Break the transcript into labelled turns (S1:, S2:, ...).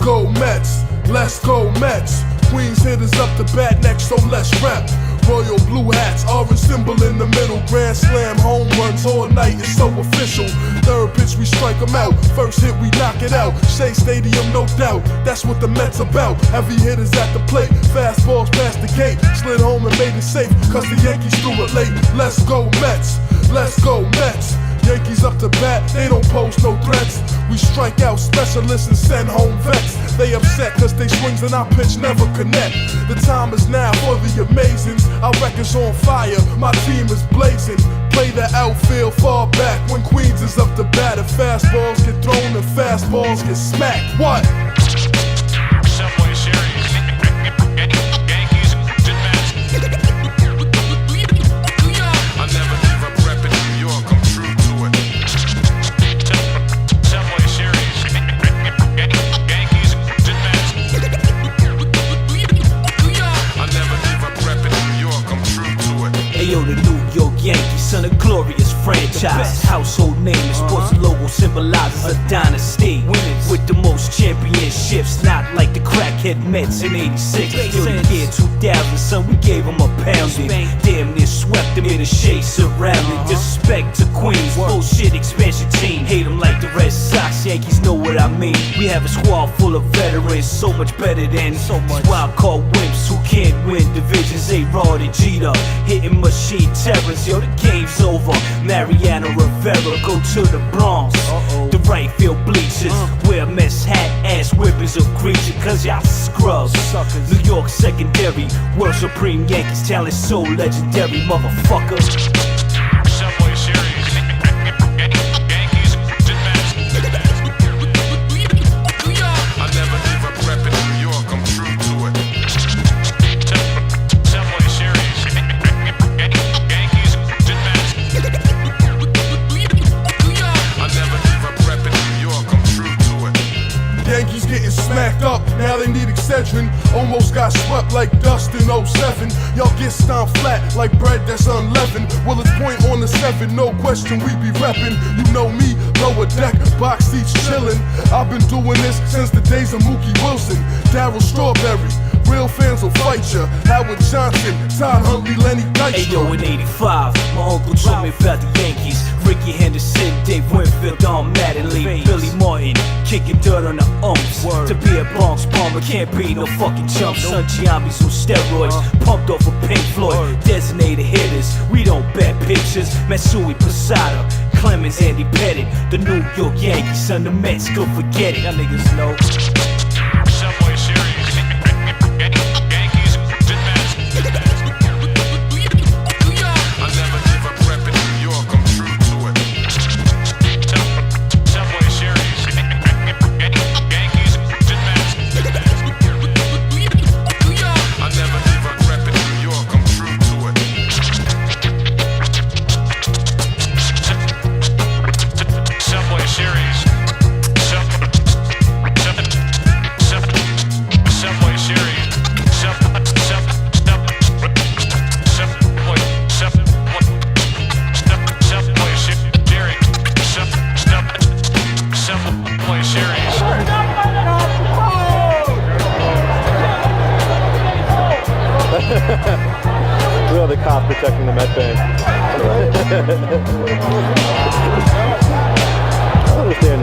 S1: go Mets, let's go Mets. Queens hitters up to bat next, so let's rep. Royal blue hats, orange symbol in the middle. Grand slam, home runs all night, it's so official. Third pitch, we strike them out. First hit, we knock it out. Shea Stadium, no doubt, that's what the Mets about. Heavy hitters at the plate, fastballs past the gate. Slid home and made it safe, cause the Yankees threw it late. Let's go Mets, let's go Mets. Yankees up to bat, they don't pose no threats. We strike out specialists and send home vets. They upset cause they swings and our pitch never connect. The time is now for the amazings. Our record's on fire, my team is blazing. Play the outfield far back when Queens is up to bat. And fastballs get thrown and fastballs get smacked. What?
S2: Subway Series. Yankees to Mets. I never give up reppin' New York, I'm true to it. Subway Series. Yankees to Mets. I never give up reppin' New York, I'm true to it.
S3: Ayo, the New York Yankees, son of glorious franchise. Household name and sports logo symbolizes a dynasty. With the most championships, not like the crackhead Mets in '86. Yo, the year 2000, son, we gave them a pounding. Damn near swept them in a shade surrounding. Disrespect to Queens, bullshit expansion team. Hate them like the Red Sox, Yankees know what I mean. We have a squad full of veterans, so much better than these wild card wimps who can't win divisions. A-Rod and Jeter, hitting machine terrors. Yo, the game's over. Mariano Rivera, go to the Bronx. The right field bleachers, wear Mets hat, ass whippers or creature, cause y'all scrubs. New York secondary, world supreme Yankees, talent so legendary, motherfucker.
S2: Subway Series. Yankees to Mets. I never give up reppin' New York, I'm true to it. Subway Series. Yankees to Mets. I never give up reppin' New York, I'm true to it.
S1: Yankees getting smacked up, now they need Excedrin. Almost got swept like dust in '07. Y'all get stomped flat like bread that's unleavened. Well, it's point on the 7, no question we be reppin'. You know me, lower deck, box seats chillin'. I've been doing this since the days of Mookie Wilson, Darryl Strawberry. Real fans will fight ya. Howard Johnson, Todd Huntley, Lenny Dykstra.
S3: Ayo, in '85, my uncle told me about the Yankees. Ricky Henderson, Dave Winfield, Don Mattingly, Billy Martin, kicking dirt on the umps. To be a Bronx bomber can't be no fucking chump. Son Giambi's on steroids, pumped off of Pink Floyd. Designated hitters, we don't bet pictures. Matsui Posada, Clemens, Andy Pettit. The New York Yankees, son, the Mets, go forget it. Y'all niggas know.
S2: Subway Series. Yankees to Mets. I never give up reppin' New York, I'm true to it. Subway Series. Yankees to Mets. I never give up reppin' New York, I'm true to it. Subway Series. Subway Series. Subway Series.
S4: We are the cops protecting the Met fans. I don't understand